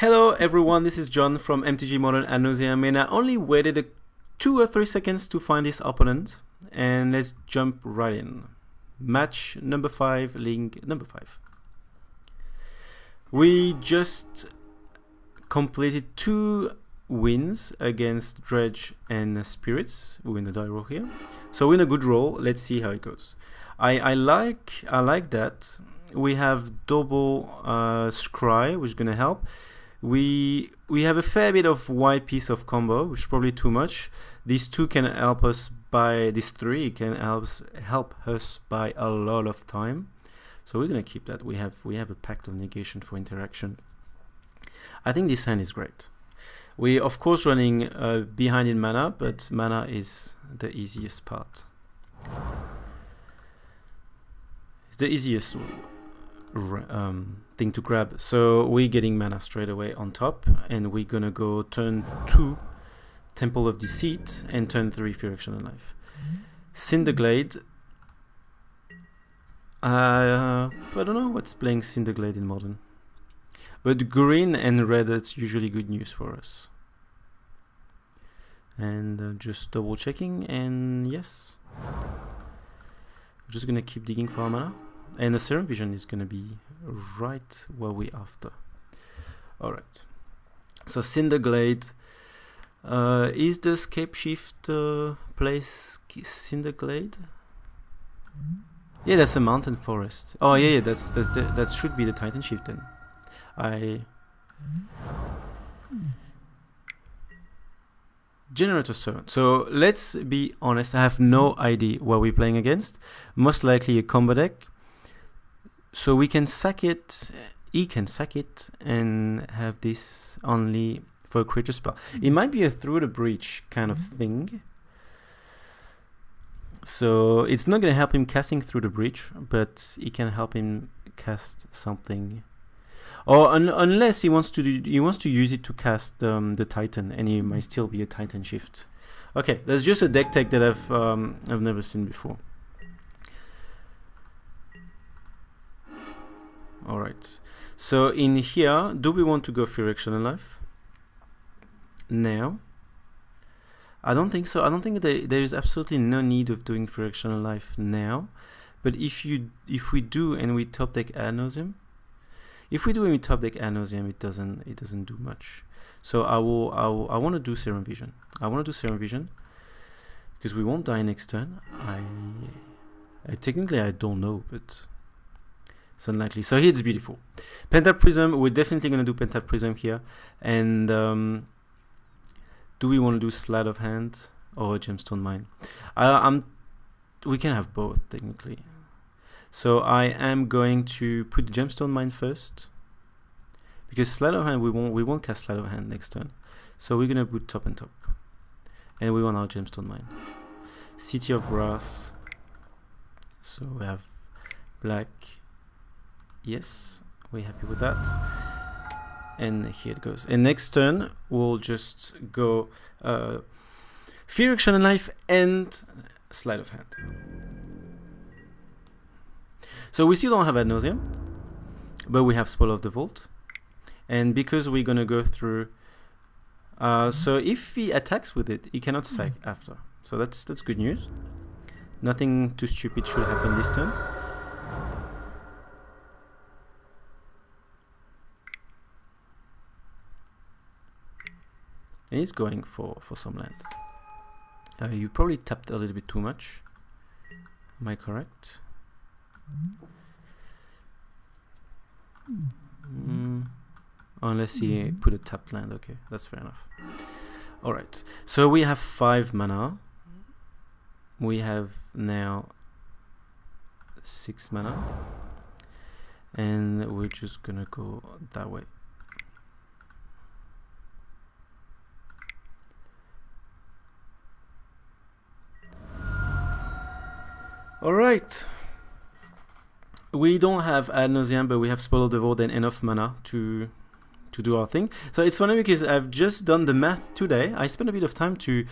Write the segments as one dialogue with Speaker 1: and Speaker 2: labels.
Speaker 1: Hello everyone, this is John from MTG Modern Ad Nauseam, and I only waited 2 or 3 seconds to find this opponent, and let's jump right in. Match number 5, link number 5. We just completed 2 wins against Dredge and Spirits. We win a die roll here, so we're in a good roll. Let's see how it goes. I like that. We have double scry, which is gonna help. We have a fair bit of white piece of combo, which is probably too much. These two can help us by these 3 can help us by a lot of time. So we're gonna keep that. We have a Pact of Negation for interaction. I think this hand is great. We of course running behind in mana, but mana is the easiest part. It's the easiest thing to grab. So we're getting mana straight away on top, and we're gonna go turn 2 Temple of Deceit and turn 3 Fear, Action and Life. Cinderglade. I don't know what's playing Cinderglade in Modern, but green and red, that's usually good news for us. And just double checking, and yes, we're just gonna keep digging for our mana. And the Serum Vision is going to be right where we're after. Alright. So Cinderglade. Is the Scape Shift place Cinderglade? Yeah, that's a mountain forest. Oh yeah, that should be the Titan Shift then. Generator Servant. So let's be honest, I have no idea what we're playing against. Most likely a combo deck. So we can sack it, he can sack it, and have this only for a creature spell. It might be a Through the Breach kind of thing. So it's not going to help him casting Through the Breach, but it can help him cast something. Or unless he wants to use it to cast the Titan, and it might still be a Titan Shift. Okay, that's just a deck tech that I've never seen before. Alright, so in here, do we want to go Fear, Action and Life? Now? I don't think so. I don't think there is absolutely no need of doing Fear, Action and Life now. But if we do and we top deck Ad Nauseam, if we do and we top deck Ad Nauseam, it doesn't do much. So I want to do Serum Vision. I want to do Serum Vision because we won't die next turn. Technically I don't know, but it's unlikely. So here it's beautiful. Pentaprism, we're definitely going to do Pentaprism here. And do we want to do Sleight of Hand or Gemstone Mine? We can have both, technically. So I am going to put the Gemstone Mine first, because Sleight of Hand, we won't cast Sleight of Hand next turn. So we're going to put top and top. And we want our Gemstone Mine. City of Brass. So we have black. Yes, we're happy with that. And here it goes. And next turn, we'll just go Fear, Action and Life and Sleight of Hand. So we still don't have Ad Nauseam, but we have Spoil of the Vault. And because we're going to go through... so if he attacks with it, he cannot sack after. So that's good news. Nothing too stupid should happen this turn. And he's going for some land. You probably tapped a little bit too much. Am I correct? Unless he put a tapped land. Okay, that's fair enough. Alright, so we have 5 mana. We have now 6 mana. And we're just gonna go that way. Alright, we don't have Ad Nauseam, but we have Spoil of the Vault and enough mana to do our thing. So it's funny because I've just done the math today. I spent a bit of time to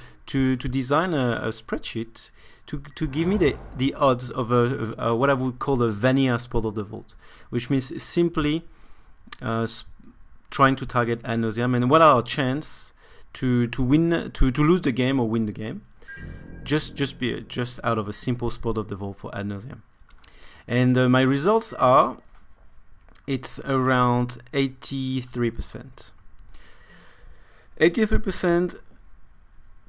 Speaker 1: design a spreadsheet to give me the odds of what I would call a vanilla Spoil of the Vault, which means simply trying to target Ad Nauseam, and what are our chance to win, to lose the game or win the game, just out of a simple spot of the vault for Ad Nauseam. And my results are, it's around 83%. 83%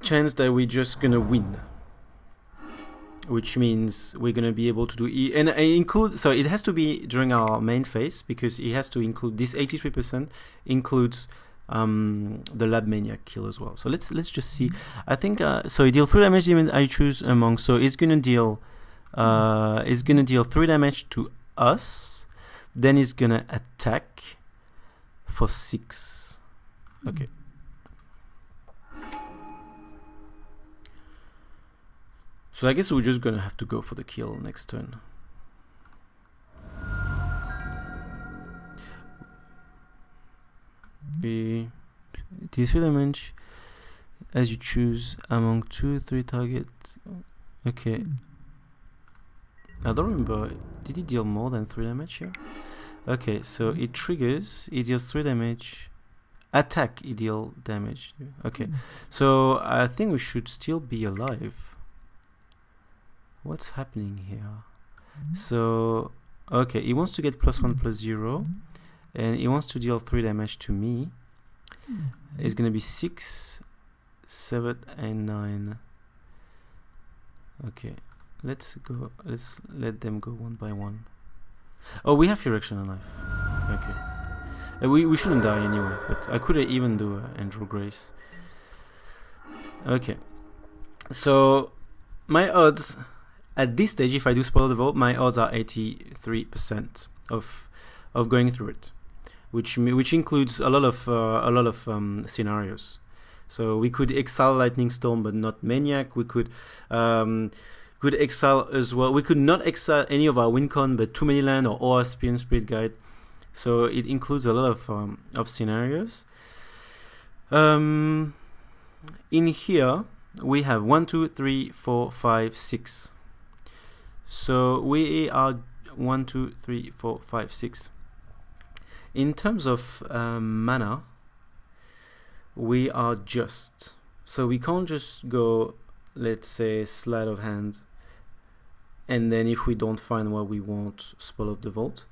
Speaker 1: chance that we're just gonna win, which means we're gonna be able to do and I include, so it has to be during our main phase, because it has to include this 83% includes the Lab Maniac kill as well. So let's just see. I think so it deals 3 damage even I choose among, so it's gonna deal 3 damage to us, then it's gonna attack for 6. Okay. So I guess we're just gonna have to go for the kill next turn. We deal 3 damage as you choose among 2-3 targets. Okay. I don't remember. Did he deal more than 3 damage here? Okay, so it triggers. It deals 3 damage. Attack. It deals damage. Okay, so I think we should still be alive. What's happening here? So, okay, he wants to get +1/+0, and he wants to deal 3 damage to me. It's gonna be 6, 7, and 9. Okay, let's go. Let's let them go one by one. Oh, we have Erection on life. Okay, we shouldn't die anyway. But I could even do Angel Grace. Okay, so my odds. At this stage, if I do spoil the vault, my odds are 83% of going through it, which includes a lot of scenarios. So we could exile Lightning Storm, but not Maniac. We could exile as well. We could not exile any of our win con, but too many land or OR Spirit Guide. So it includes a lot of scenarios. In here we have 1, 2, 3, 4, 5, 6. So we are 1, 2, 3, 4, 5, 6. In terms of mana, we are just. So we can't just go, let's say, sleight of hand, and then if we don't find what we want, spoil of the vault.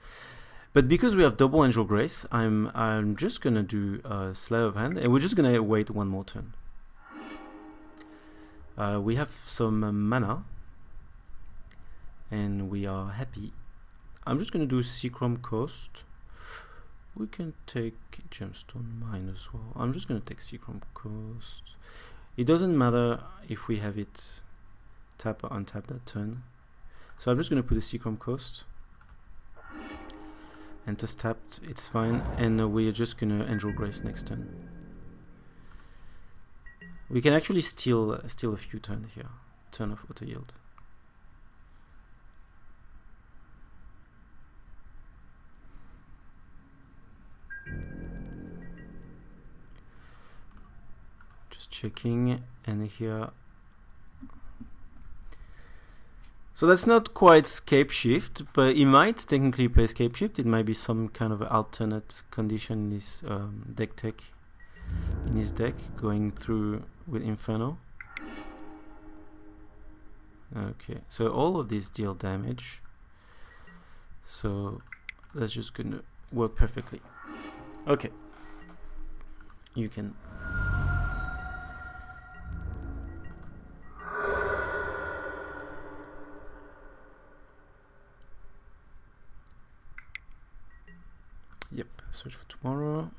Speaker 1: But because we have double Angel Grace, I'm just gonna do sleight of hand, and we're just gonna wait one more turn. We have some mana. And we are happy. I'm just gonna do Seachrome Coast. We can take Gemstone Mine as well. I'm just gonna take Seachrome Coast. It doesn't matter if we have it tap or untap that turn. So I'm just gonna put a Seachrome Coast. Enter tapped, it's fine. And we're just gonna Angel Grace next turn. We can actually steal a few turns here. Turn of Auto Yield. Checking, and here, so that's not quite Scape Shift, but he might technically play Scape Shift. It might be some kind of alternate condition in his deck, going through with Inferno. Okay, so all of these deal damage, so that's just gonna work perfectly. Okay, you can. Yep, search for tomorrow.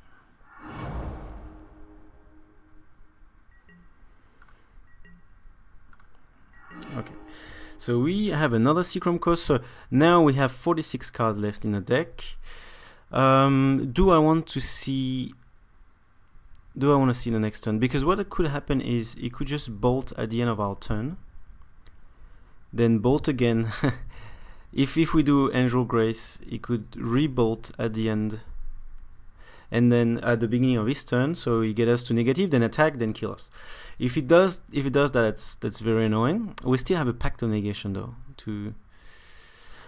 Speaker 1: Okay, so we have another Seachrome Coast. So now we have 46 cards left in the deck. Do I want to see the next turn? Because what could happen is it could just bolt at the end of our turn, then bolt again. If we do Angel Grace, it could rebolt at the end, and then at the beginning of his turn, so he get us to negative, then attack, then kill us. If it does that, that's very annoying. We still have a Pact of Negation though.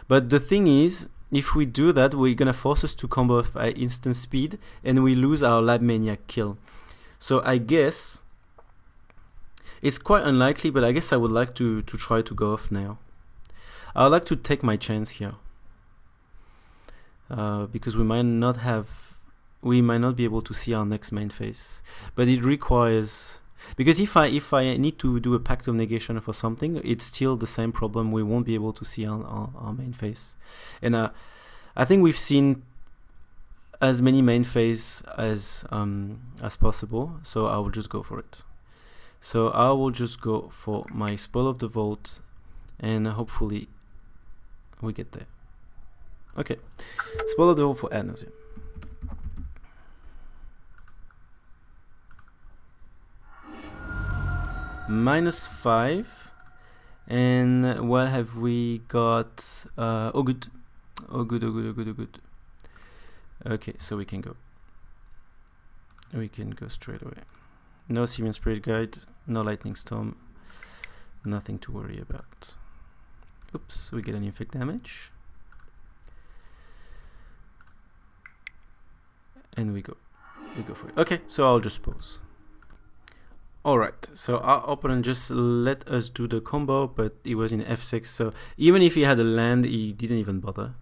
Speaker 1: But the thing is, if we do that, we're gonna force us to combo off at instant speed, and we lose our Lab Maniac kill. So I guess it's quite unlikely, but I guess I would like to try to go off now. I would like to take my chance here, because we might not be able to see our next main phase, but it requires, because if I need to do a Pact of Negation for something, it's still the same problem. We won't be able to see our main phase, and I think we've seen as many main phase as possible, so I will just go for it. So I will just go for my Spoil of the Vault, and hopefully we get there. Okay, Spoil of the Vault for Ad Nauseam. -5, and what have we got? Oh good. Okay, so we can go straight away. No Simian Spirit Guide, no Lightning Storm, nothing to worry about. Oops, we get an inflict damage, and we go for it. Okay, so I'll just pause. Alright, so our opponent just let us do the combo, but he was in f6, so even if he had a land, he didn't even bother.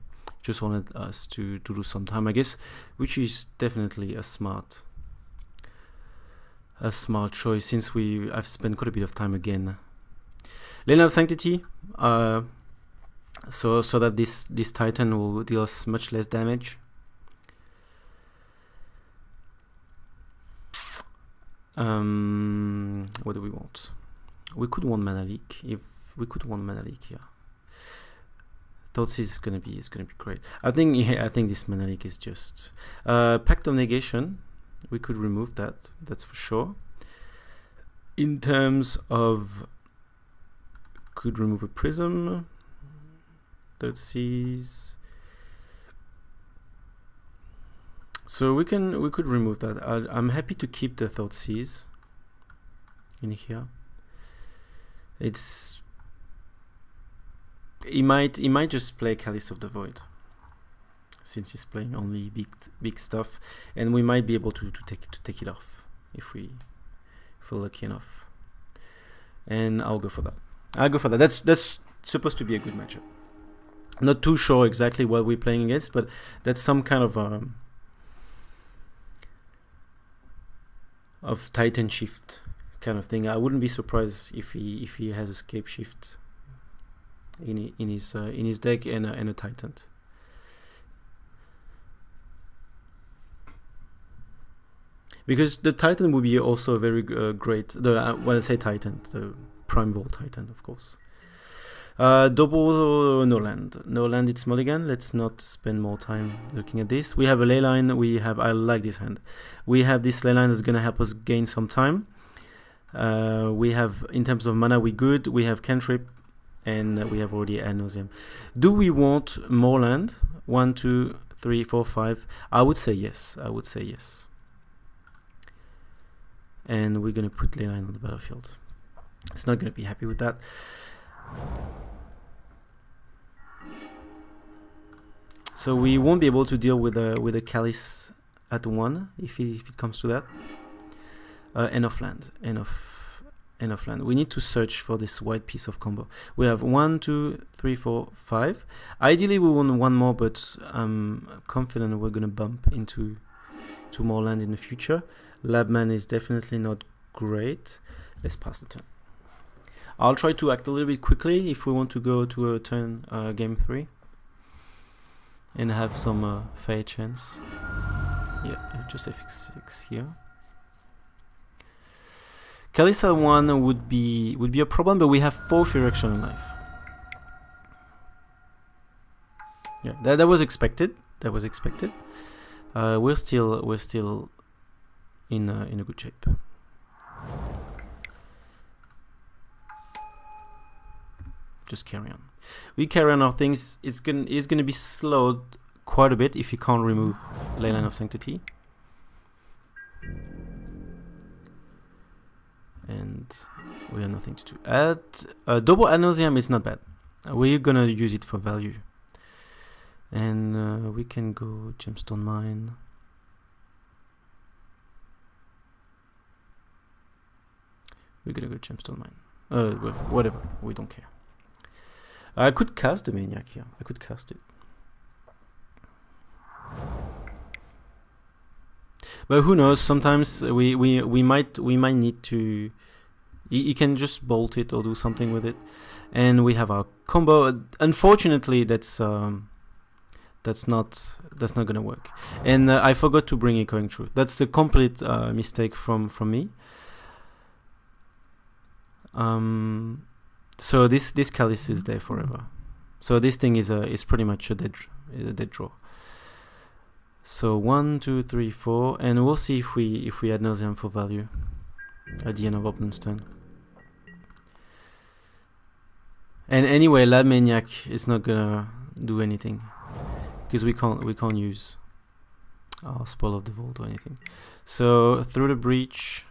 Speaker 1: Just wanted us to do some time, I guess, which is definitely a smart choice, since I've spent quite a bit of time again. Lane of Sanctity, so that this Titan will deal us much less damage. What do we want? We could want Mana Leak. If we could want Mana Leak here, Thoughts is gonna be great. I think this Mana Leak is just Pact of Negation. We could remove that. That's for sure. In terms of, could remove a Prism. Thoughtseize. So we could remove that. I'm happy to keep the Thoughtseize in here. He might just play Chalice of the Void, since he's playing only big stuff, and we might be able to take it off if we're lucky enough. And I'll go for that. That's supposed to be a good matchup. Not too sure exactly what we're playing against, but that's some kind of Titan shift kind of thing. I wouldn't be surprised if he has a Scape Shift in his deck and a Titan. Because the Titan would be also very great. When I say Titan, the Prime Vault Titan, of course. Double no land. It's mulligan. Let's not spend more time looking at this. We have a Leyline. I like this hand. We have this Leyline that's gonna help us gain some time. We have, in terms of mana, we good. We have Cantrip, and we have already Ad Nauseam. Do we want more land? 1, 2, 3, 4, 5. I would say yes. And we're gonna put Leyline on the battlefield. It's not gonna be happy with that. So we won't be able to deal with a Chalice at 1 if it comes to that. Enough land. We need to search for this white piece of combo. We have 1, 2, 3, 4, 5. Ideally we want one more, but I'm confident we're gonna bump into 2 more land in the future. Labman is definitely not great. Let's pass the turn. I'll try to act a little bit quickly if we want to go to a turn game 3 and have some fair chance. Yeah, just f6 here. Kalisa 1 would be a problem, but we have 4 Phyrexian on life. Yeah, that was expected. We're still in a good shape. Just carry on. We carry on our things. It's gonna be slowed quite a bit if you can't remove Leyline of Sanctity. And we have nothing to do. Double Ad Nauseam is not bad. We're gonna use it for value. And we can go Gemstone Mine. We're gonna go Gemstone Mine. Well, whatever, we don't care. I could cast the Maniac here. I could cast it. But who knows? Sometimes we might need to. You can just bolt it or do something with it, and we have our combo. Unfortunately, that's not gonna work. And I forgot to bring Echoing Truth. That's a complete mistake from me. So this Calice is there forever. So this thing is pretty much a dead draw. So 1, 2, 3, 4, and we'll see if we Ad Nauseam for value at the end of opponent's turn. And anyway, Lab Maniac is not gonna do anything because we can't use our Spoil of the Vault or anything. So through the breach.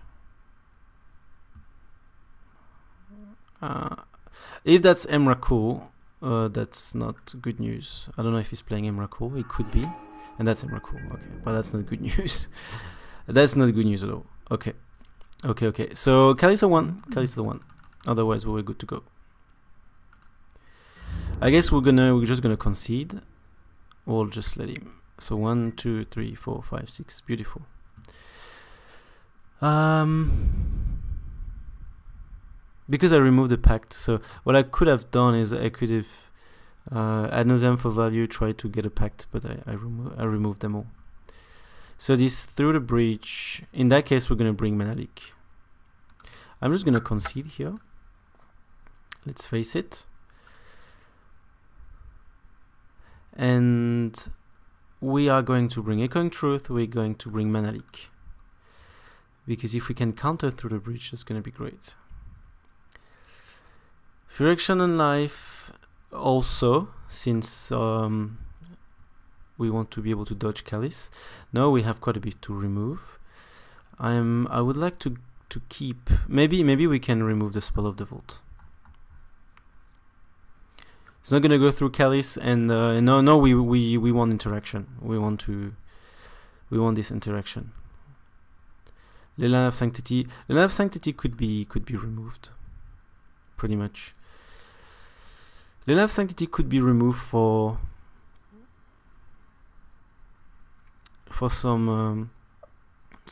Speaker 1: If that's Emrakul, that's not good news. I don't know if he's playing Emrakul. It could be. And that's Emrakul. Okay, but that's not good news. That's not good news at all. Okay. So Kalista 1. Kalista 1. Otherwise, we're good to go. I guess we're just gonna concede. Or just let him. So 1, 2, 3, 4, 5, 6. Beautiful. Because I removed the pact, so what I could have done is I could have Ad Nauseam for value, try to get a pact, but I removed them all. So this through the breach, in that case we're gonna bring Mana Leak. I'm just gonna concede here. Let's face it. And we are going to bring Echoing Truth, we're going to bring Mana Leak. Because if we can counter through the breach, it's gonna be great. Direction and Life also, since we want to be able to dodge Calice. Now we have quite a bit to remove. I would like to keep, maybe we can remove the Spell of the Vault. It's not gonna go through Calice, and no, we want interaction. We want this interaction. Line of Sanctity. Line of Sanctity could be removed, pretty much. Line of Sanctity could be removed for some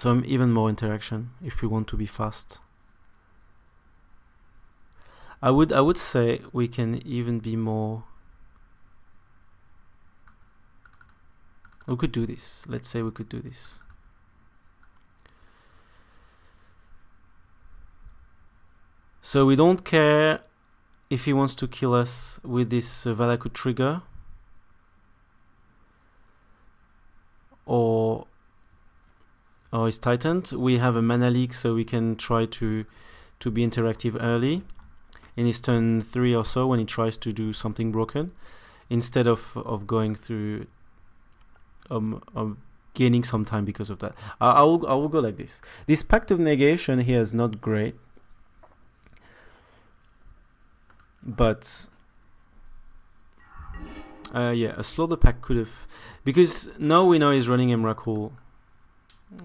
Speaker 1: even more interaction if we want to be fast. I would say we can even be more. We could do this. Let's say we could do this. So we don't care if he wants to kill us with this Valakut trigger, or is tightened. We have a Mana Leak, so we can try to be interactive early in his turn 3 or so when he tries to do something broken, instead of going through gaining some time because of that. I will go like this. This Pact of Negation here is not great. But yeah, a Slaughter Pact could have, because now we know he's running Emrakul.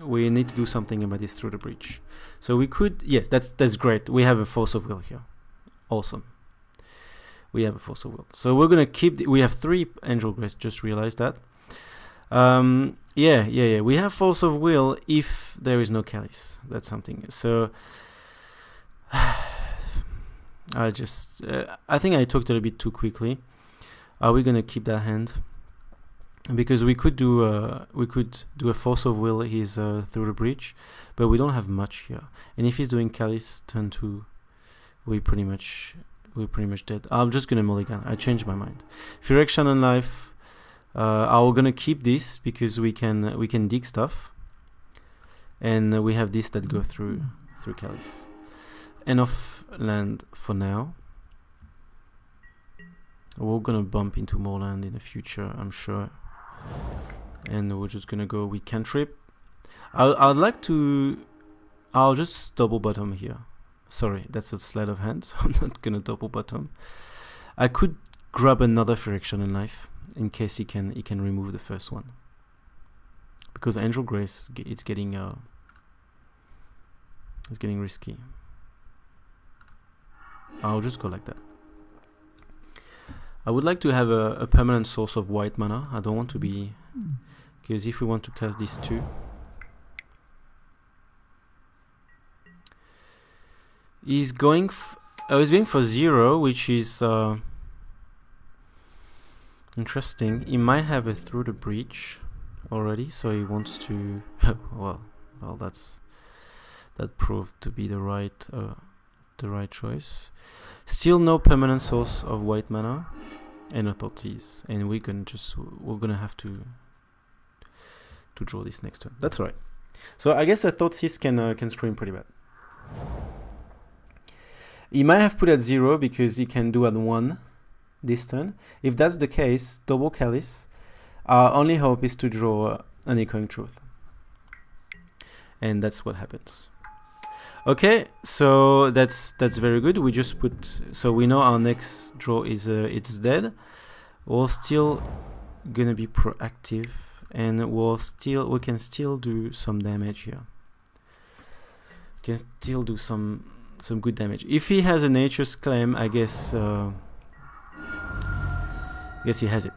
Speaker 1: We need to do something about this through the breach. So we could, yes, that's great. We have a Force of Will here. Awesome. We have a Force of Will. So we're gonna keep. We have 3 Angel Grace. Just realized that. Yeah. We have Force of Will if there is no Calice. That's something. So. I think I talked a little bit too quickly. Are we gonna keep that hand? Because we could do a Force of Will. He's through the breach, but we don't have much here. And if he's doing Calice turn 2, we're pretty much dead. I'm just gonna mulligan. I changed my mind. Phyrexian and Life. I'm gonna keep this because we can dig stuff, and we have this that go through Calice. Enough land for now. We're gonna bump into more land in the future, I'm sure. And we're just gonna go with cantrip. I'll just double bottom here. Sorry, that's a sleight of hand, so I'm not gonna double bottom. I could grab another Phyrexian in Life. in case he can remove the first one, because Angel Grace it's getting risky. I'll just go like that. I would like to have a permanent source of white mana. I don't want to be, because if we want to cast these two, he's going for 0, which is interesting. He might have a Through the Breach already, so he wants to well that proved to be the right choice. Still no permanent source of white mana and a Thoughtseize, and we're gonna have to draw this next turn. That's all right. So I guess a Thoughtseize can scream pretty bad. He might have put at 0 because he can do at 1 this turn. If that's the case, double Calice. Our only hope is to draw an Echoing Truth, and that's what happens. Okay, so that's very good. We just put, so we know our next draw is it's dead. We're still gonna be proactive, and we can still do some damage here. We can still do some good damage. If he has a Nature's Claim, I guess he has it.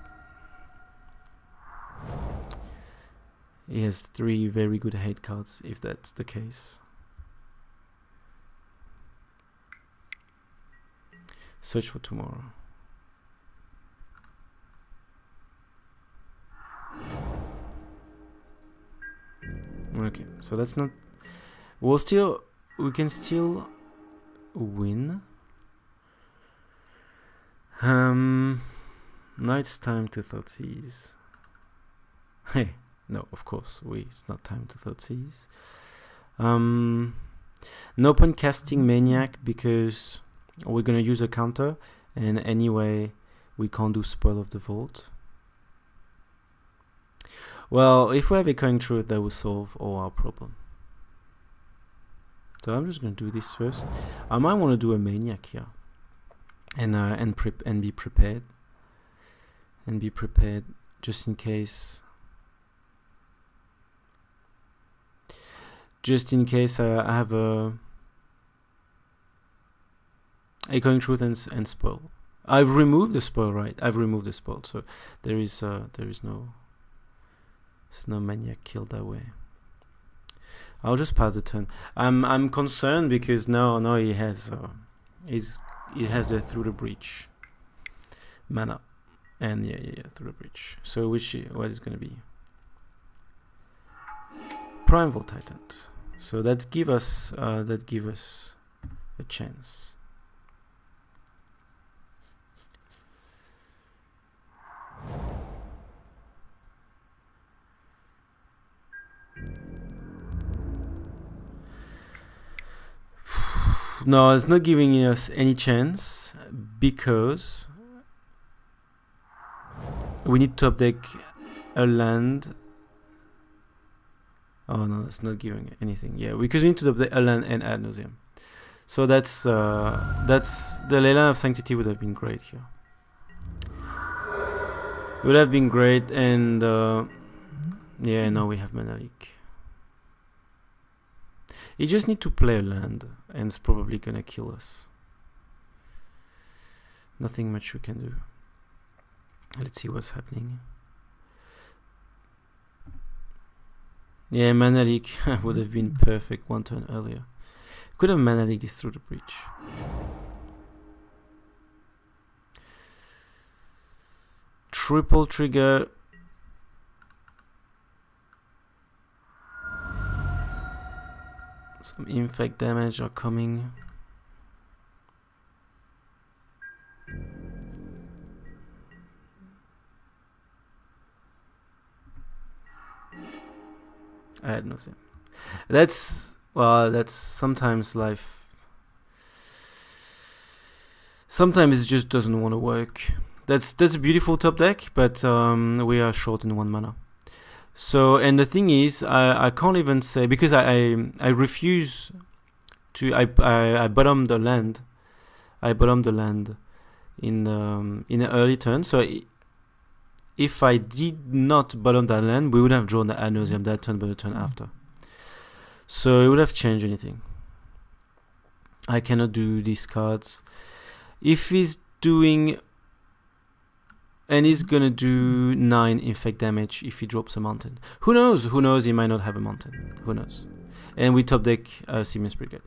Speaker 1: He has 3 very good hate cards if that's the case. Search for Tomorrow. Okay, so that's not. We can still win. Now it's time to Thoughtseize. Hey, no, of course, it's not time to Thoughtseize. No point casting Maniac because we're gonna use a counter, and anyway we can't do Spoil of the Vault. Well, if we have Echoing Truth, that will solve all our problem. So I'm just gonna do this first. I might want to do a Maniac here, and be prepared, just in case. I have a Echoing Truth and Spoil. I've removed the Spoil, right? I've removed the Spoil, so there is no Maniac kill that way. I'll just pass the turn. I'm concerned because now he has the Through the Breach mana, and yeah Through the Breach. So what is gonna be? Primeval Titan. So that give us a chance. No, it's not giving us any chance because we need to top deck a land. Oh no, it's not giving anything. Yeah, because we need to top deck a land and Ad Nauseam. So that's the Leyline of Sanctity would have been great here. It would have been great, and yeah, now we have Mana Leak. You just need to play a land, and it's probably gonna kill us. Nothing much we can do. Let's see what's happening. Yeah, Mana Leak would have been perfect 1 turn earlier. Could have Mana Leak this Through the Breach. Triple trigger. Some infect damage are coming. Ad Nauseam. That's sometimes life. Sometimes it just doesn't want to work. That's a beautiful top deck, but we are short in 1 mana. So, and the thing is, I can't even say, because I refuse to. I bottom the land. I bottom the land in an early turn. So if I did not bottom that land, we would have drawn the Ad Nauseam that turn, but the turn after. So it would have changed anything. I cannot do these cards. If he's doing, and he's gonna do 9 infect damage if he drops a mountain. Who knows? Who knows? He might not have a mountain. Who knows? And we top deck Simian Brigade.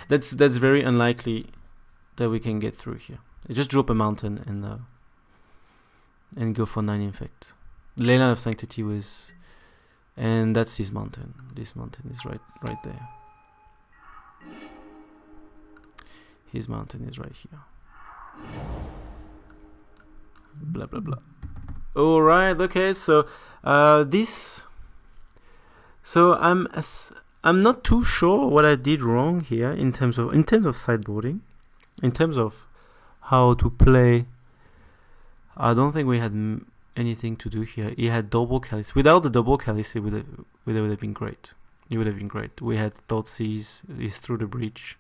Speaker 1: That's very unlikely that we can get through here. Just drop a mountain and go for 9 infect. Leyline of Sanctity was, and that's his mountain. This mountain is right there. His mountain is right here. Blah blah blah. All right. Okay. So So I'm not too sure what I did wrong here in terms of sideboarding, in terms of how to play. I don't think we had anything to do here. He had double Calice. Without the double Calice, it would have been great. It would have been great. We had Thoughtseize. He's through the breach.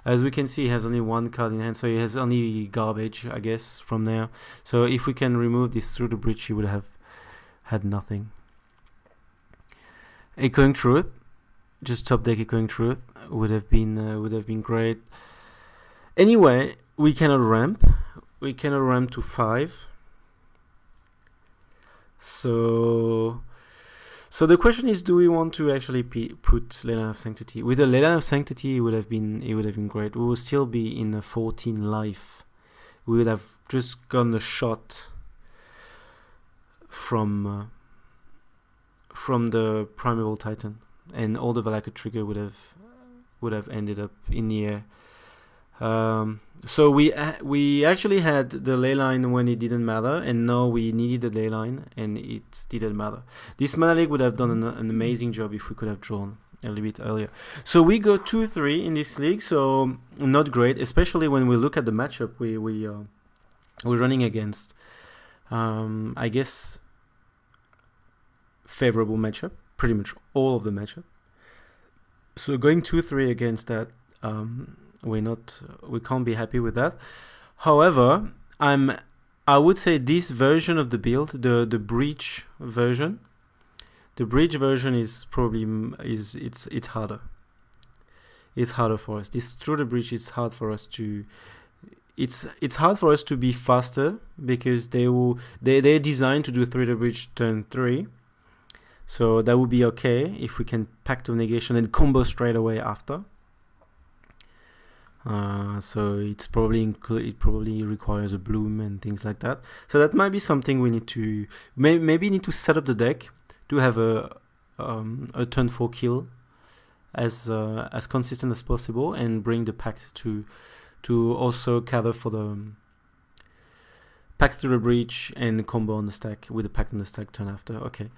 Speaker 1: As we can see, he has only 1 card in hand, so he has only garbage, I guess, from there. So if we can remove this through the breach, he would have had nothing. Echoing Truth, just top deck Echoing Truth would have been great. Anyway, we cannot ramp. We cannot ramp to 5. So the question is, do we want to actually put Leyline of Sanctity? With the Leyline of Sanctity, it would have been great. We would still be in a 14 life. We would have just gotten a shot from the Primeval Titan, and all the Valakut trigger would have ended up in the air. So we actually had the Leyline when it didn't matter, and now we needed the Leyline and it didn't matter. This Mana League would have done an amazing job if we could have drawn a little bit earlier. So we go 2-3 in this league, so not great, especially when we look at the matchup we're running against. I guess favorable matchup, pretty much all of the matchup. So going 2-3 against that, we can't be happy with that. However, I would say this version of the build, the breach version, is probably it's harder. It's harder for us. This through the breach is hard for us to. It's hard for us to be faster because they're designed to do through the breach turn 3. So that would be okay if we can Pact of Negation and combo straight away after. So it probably requires a bloom and things like that. So that might be something we need to maybe need to set up the deck to have a turn 4 kill as consistent as possible, and bring the Pact to also gather for the Pact through the breach and combo on the stack with the Pact on the stack turn after. Okay,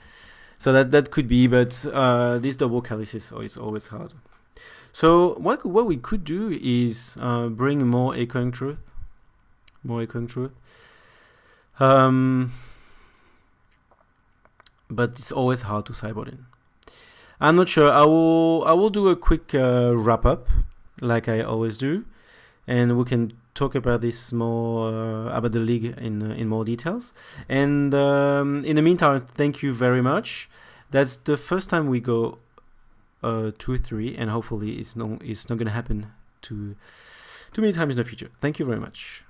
Speaker 1: so that could be, but this double Calice is always hard. So what we could do is bring more Echoing Truth. But it's always hard to sideboard in. I'm not sure. I will do a quick wrap up, like I always do, and we can talk about this more about the league in more details. And in the meantime, thank you very much. That's the first time we go 2-3, and hopefully it's not going to happen too many times in the future. Thank you very much.